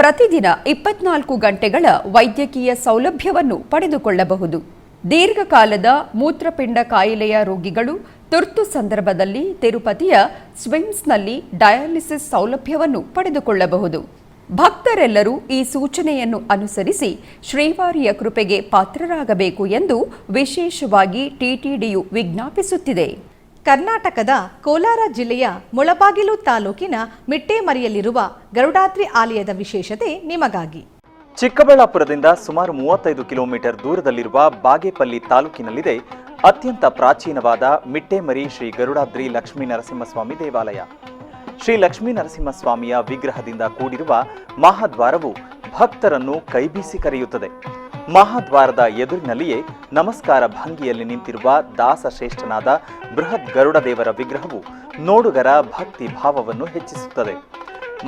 ಪ್ರತಿದಿನ 24 ಗಂಟೆಗಳ ವೈದ್ಯಕೀಯ ಸೌಲಭ್ಯವನ್ನು ಪಡೆದುಕೊಳ್ಳಬಹುದು. ದೀರ್ಘಕಾಲದ ಮೂತ್ರಪಿಂಡ ಕಾಯಿಲೆಯ ರೋಗಿಗಳು ತುರ್ತು ಸಂದರ್ಭದಲ್ಲಿ ತಿರುಪತಿಯ ಸ್ವಿಮ್ಸ್ನಲ್ಲಿ ಡಯಾಲಿಸಿಸ್ ಸೌಲಭ್ಯವನ್ನು ಪಡೆದುಕೊಳ್ಳಬಹುದು. ಭಕ್ತರೆಲ್ಲರೂ ಈ ಸೂಚನೆಯನ್ನು ಅನುಸರಿಸಿ ಶ್ರೀವಾರಿಯ ಕೃಪೆಗೆ ಪಾತ್ರರಾಗಬೇಕು ಎಂದು ವಿಶೇಷವಾಗಿ ಟಿಟಿಡಿಯು ವಿಜ್ಞಾಪಿಸುತ್ತಿದೆ. ಕರ್ನಾಟಕದ ಕೋಲಾರ ಜಿಲ್ಲೆಯ ಮುಳಬಾಗಿಲು ತಾಲೂಕಿನ ಮಿಟ್ಟೇಮರಿಯಲ್ಲಿರುವ ಗರುಡಾದ್ರಿ ಆಲಯದ ವಿಶೇಷತೆ ನಿಮಗಾಗಿ. ಚಿಕ್ಕಬಳ್ಳಾಪುರದಿಂದ ಸುಮಾರು 35 ಕಿಲೋಮೀಟರ್ ದೂರದಲ್ಲಿರುವ ಬಾಗೇಪಲ್ಲಿ ತಾಲೂಕಿನಲ್ಲಿದೆ ಅತ್ಯಂತ ಪ್ರಾಚೀನವಾದ ಮಿಟ್ಟೇಮರಿ ಶ್ರೀ ಗರುಡಾದ್ರಿ ಲಕ್ಷ್ಮೀ ನರಸಿಂಹಸ್ವಾಮಿ ದೇವಾಲಯ. ಶ್ರೀ ಲಕ್ಷ್ಮೀ ನರಸಿಂಹಸ್ವಾಮಿಯ ವಿಗ್ರಹದಿಂದ ಕೂಡಿರುವ ಮಹಾದ್ವಾರವು ಭಕ್ತರನ್ನು ಕೈಬೀಸಿ ಕರೆಯುತ್ತದೆ. ಮಹಾದ್ವಾರದ ಎದುರಿನಲ್ಲಿಯೇ ನಮಸ್ಕಾರ ಭಂಗಿಯಲ್ಲಿ ನಿಂತಿರುವ ದಾಸಶ್ರೇಷ್ಠನಾದ ಬೃಹತ್ ಗರುಡ ದೇವರ ವಿಗ್ರಹವು ನೋಡುಗರ ಭಕ್ತಿ ಭಾವವನ್ನು ಹೆಚ್ಚಿಸುತ್ತದೆ.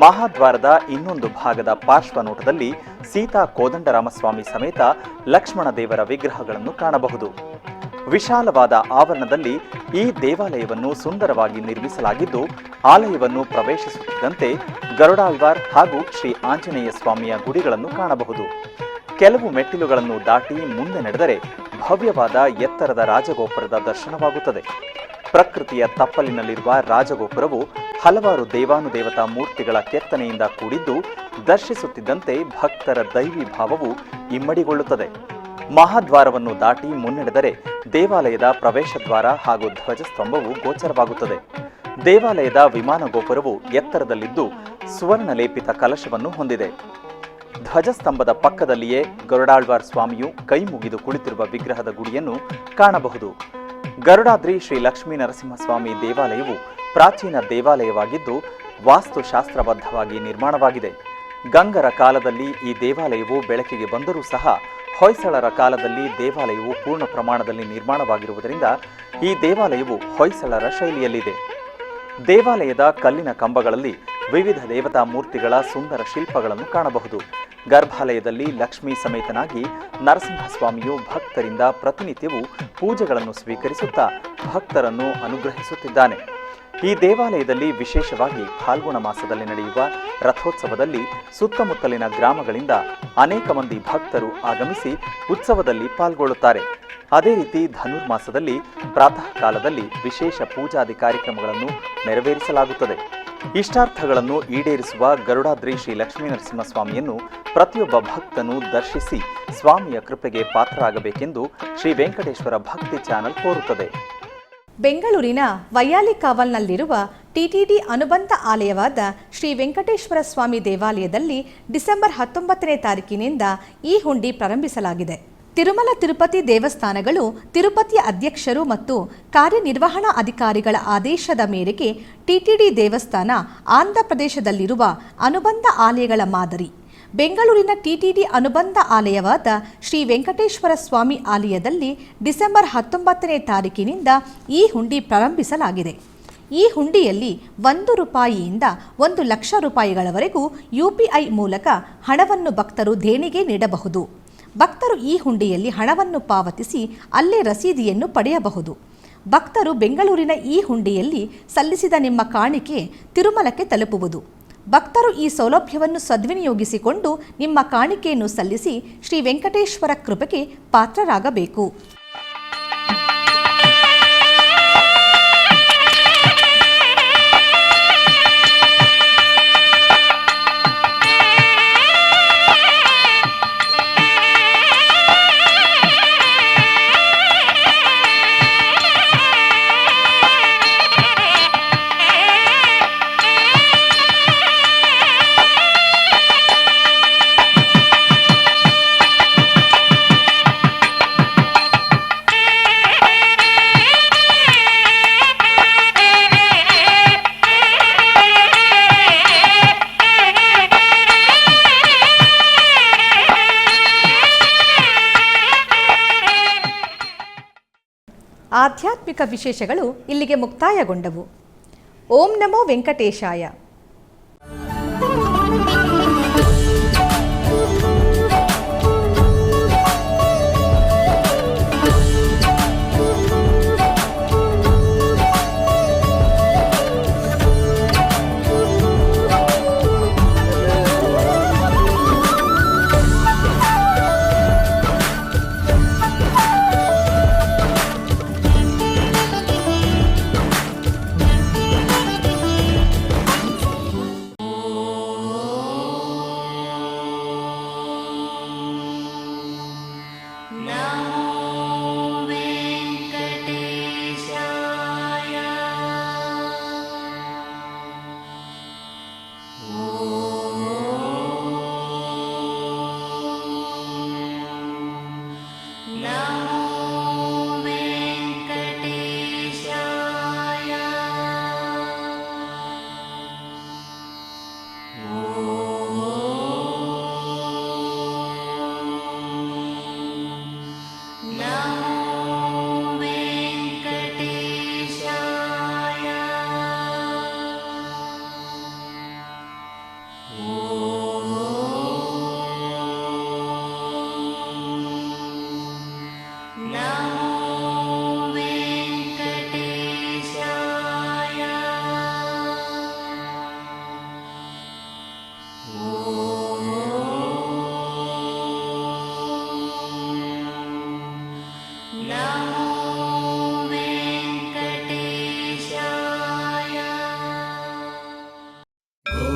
ಮಹಾದ್ವಾರದ ಇನ್ನೊಂದು ಭಾಗದ ಪಾರ್ಶ್ವನೋಟದಲ್ಲಿ ಸೀತಾ ಕೋದಂಡರಾಮಸ್ವಾಮಿ ಸಮೇತ ಲಕ್ಷ್ಮಣ ದೇವರ ವಿಗ್ರಹಗಳನ್ನು ಕಾಣಬಹುದು. ವಿಶಾಲವಾದ ಆವರಣದಲ್ಲಿ ಈ ದೇವಾಲಯವನ್ನು ಸುಂದರವಾಗಿ ನಿರ್ಮಿಸಲಾಗಿದ್ದು, ಆಲಯವನ್ನು ಪ್ರವೇಶಿಸುತ್ತಿದ್ದಂತೆ ಗರುಡಾಳ್ವಾರ್ ಹಾಗೂ ಶ್ರೀ ಆಂಜನೇಯ ಸ್ವಾಮಿಯ ಗುಡಿಗಳನ್ನು ಕಾಣಬಹುದು. ಕೆಲವು ಮೆಟ್ಟಿಲುಗಳನ್ನು ದಾಟಿ ಮುಂದೆ ನಡೆದರೆ ಭವ್ಯವಾದ ಎತ್ತರದ ರಾಜಗೋಪುರದ ದರ್ಶನವಾಗುತ್ತದೆ. ಪ್ರಕೃತಿಯ ತಪ್ಪಲಿನಲ್ಲಿರುವ ರಾಜಗೋಪುರವು ಹಲವಾರು ದೇವಾನುದೇವತಾ ಮೂರ್ತಿಗಳ ಕೆತ್ತನೆಯಿಂದ ಕೂಡಿದ್ದು, ದರ್ಶಿಸುತ್ತಿದ್ದಂತೆ ಭಕ್ತರ ದೈವಿ ಭಾವವು ಇಮ್ಮಡಿಗೊಳ್ಳುತ್ತದೆ. ಮಹಾದ್ವಾರವನ್ನು ದಾಟಿ ಮುನ್ನಡೆದರೆ ದೇವಾಲಯದ ಪ್ರವೇಶ ದ್ವಾರ ಹಾಗೂ ಧ್ವಜಸ್ತಂಭವು ಗೋಚರವಾಗುತ್ತದೆ. ದೇವಾಲಯದ ವಿಮಾನ ಗೋಪುರವು ಎತ್ತರದಲ್ಲಿದ್ದು ಸುವರ್ಣಲೇಪಿತ ಕಲಶವನ್ನು ಹೊಂದಿದೆ. ಧ್ವಜಸ್ತಂಭದ ಪಕ್ಕದಲ್ಲಿಯೇ ಗರುಡಾಳ್ವಾರ್ ಸ್ವಾಮಿಯು ಕೈ ಮುಗಿದು ಕುಳಿತಿರುವ ವಿಗ್ರಹದ ಗುಡಿಯನ್ನು ಕಾಣಬಹುದು. ಗರುಡಾದ್ರಿ ಶ್ರೀ ಲಕ್ಷ್ಮೀ ನರಸಿಂಹಸ್ವಾಮಿ ದೇವಾಲಯವು ಪ್ರಾಚೀನ ದೇವಾಲಯವಾಗಿದ್ದು, ವಾಸ್ತುಶಾಸ್ತ್ರಬದ್ಧವಾಗಿ ನಿರ್ಮಾಣವಾಗಿದೆ. ಗಂಗರ ಕಾಲದಲ್ಲಿ ಈ ದೇವಾಲಯವು ಬೆಳಕಿಗೆ ಬಂದರೂ ಸಹ ಹೊಯ್ಸಳರ ಕಾಲದಲ್ಲಿ ದೇವಾಲಯವು ಪೂರ್ಣ ಪ್ರಮಾಣದಲ್ಲಿ ನಿರ್ಮಾಣವಾಗಿರುವುದರಿಂದ ಈ ದೇವಾಲಯವು ಹೊಯ್ಸಳರ ಶೈಲಿಯಲ್ಲಿದೆ. ದೇವಾಲಯದ ಕಲ್ಲಿನ ಕಂಬಗಳಲ್ಲಿ ವಿವಿಧ ದೇವತಾ ಮೂರ್ತಿಗಳ ಸುಂದರ ಶಿಲ್ಪಗಳನ್ನು ಕಾಣಬಹುದು. ಗರ್ಭಾಲಯದಲ್ಲಿ ಲಕ್ಷ್ಮೀ ಸಮೇತನಾಗಿ ನರಸಿಂಹಸ್ವಾಮಿಯು ಭಕ್ತರಿಂದ ಪ್ರತಿನಿತ್ಯವೂ ಪೂಜೆಗಳನ್ನು ಸ್ವೀಕರಿಸುತ್ತಾ ಭಕ್ತರನ್ನು ಅನುಗ್ರಹಿಸುತ್ತಿದ್ದಾನೆ. ಈ ದೇವಾಲಯದಲ್ಲಿ ವಿಶೇಷವಾಗಿ ಫಾಲ್ಗುಣ ಮಾಸದಲ್ಲಿ ನಡೆಯುವ ರಥೋತ್ಸವದಲ್ಲಿ ಸುತ್ತಮುತ್ತಲಿನ ಗ್ರಾಮಗಳಿಂದ ಅನೇಕ ಮಂದಿ ಭಕ್ತರು ಆಗಮಿಸಿ ಉತ್ಸವದಲ್ಲಿ ಪಾಲ್ಗೊಳ್ಳುತ್ತಾರೆ. ಅದೇ ರೀತಿ ಧನುರ್ಮಾಸದಲ್ಲಿ ಪ್ರಾತಃ ಕಾಲದಲ್ಲಿ ವಿಶೇಷ ಪೂಜಾದಿ ಕಾರ್ಯಕ್ರಮಗಳನ್ನು ನೆರವೇರಿಸಲಾಗುತ್ತದೆ. ಇಷ್ಟಾರ್ಥಗಳನ್ನು ಈಡೇರಿಸುವ ಗರುಡಾದ್ರಿ ಶ್ರೀ ಲಕ್ಷ್ಮೀ ನರಸಿಂಹಸ್ವಾಮಿಯನ್ನು ಪ್ರತಿಯೊಬ್ಬ ಭಕ್ತನು ದರ್ಶಿಸಿ ಸ್ವಾಮಿಯ ಕೃಪೆಗೆ ಪಾತ್ರರಾಗಬೇಕೆಂದು ಶ್ರೀ ವೆಂಕಟೇಶ್ವರ ಭಕ್ತಿ ಚಾನೆಲ್ ಕೋರುತ್ತದೆ. ಬೆಂಗಳೂರಿನ ವೈಯಾಲಿಕಾವಲ್ನಲ್ಲಿರುವ ಟಿಟಿಡಿ ಅನುಬಂಧ ಆಲಯವಾದ ಶ್ರೀ ವೆಂಕಟೇಶ್ವರ ಸ್ವಾಮಿ ದೇವಾಲಯದಲ್ಲಿ ಡಿಸೆಂಬರ್ 19ನೇ ತಾರೀಕಿನಿಂದ ಈ ಹುಂಡಿ ಪ್ರಾರಂಭಿಸಲಾಗಿದೆ. ತಿರುಮಲ ತಿರುಪತಿ ದೇವಸ್ಥಾನಗಳು ತಿರುಪತಿಯ ಅಧ್ಯಕ್ಷರು ಮತ್ತು ಕಾರ್ಯನಿರ್ವಹಣಾ ಅಧಿಕಾರಿಗಳ ಆದೇಶದ ಮೇರೆಗೆ ಟಿಟಿಡಿ ದೇವಸ್ಥಾನ ಆಂಧ್ರಪ್ರದೇಶದಲ್ಲಿರುವ ಅನುಬಂಧ ಆಲಯಗಳ ಮಾದರಿ. ಬೆಂಗಳೂರಿನ ಟಿಟಿಡಿ ಅನುಬಂಧ ಆಲಯವಾದ ಶ್ರೀ ವೆಂಕಟೇಶ್ವರ ಸ್ವಾಮಿ ಆಲಯದಲ್ಲಿ ಡಿಸೆಂಬರ್ 19ನೇ ತಾರೀಕಿನಿಂದ ಈ ಹುಂಡಿ ಪ್ರಾರಂಭಿಸಲಾಗಿದೆ. ಈ ಹುಂಡಿಯಲ್ಲಿ 1 ರೂಪಾಯಿಯಿಂದ 1 ಲಕ್ಷ ರೂಪಾಯಿಗಳವರೆಗೂ UPI ಮೂಲಕ ಹಣವನ್ನು ಭಕ್ತರು ದೇಣಿಗೆ ನೀಡಬಹುದು. ಭಕ್ತರು ಈ ಹುಂಡಿಯಲ್ಲಿ ಹಣವನ್ನು ಪಾವತಿಸಿ ಅಲ್ಲೇ ರಸೀದಿಯನ್ನು ಪಡೆಯಬಹುದು. ಭಕ್ತರು ಬೆಂಗಳೂರಿನ ಈ ಹುಂಡಿಯಲ್ಲಿ ಸಲ್ಲಿಸಿದ ನಿಮ್ಮ ಕಾಣಿಕೆ ತಿರುಮಲಕ್ಕೆ ತಲುಪುವುದು. ಭಕ್ತರು ಈ ಸೌಲಭ್ಯವನ್ನು ಸದ್ವಿನಿಯೋಗಿಸಿಕೊಂಡು ನಿಮ್ಮ ಕಾಣಿಕೆಯನ್ನು ಸಲ್ಲಿಸಿ ಶ್ರೀ ವೆಂಕಟೇಶ್ವರ ಕೃಪೆಗೆ ಪಾತ್ರರಾಗಬೇಕು. ಆಧ್ಯಾತ್ಮಿಕ ವಿಶೇಷಗಳು ಇಲ್ಲಿಗೆ ಮುಕ್ತಾಯಗೊಂಡವು. ಓಂ ನಮೋ ವೆಂಕಟೇಶಾಯ. ॐ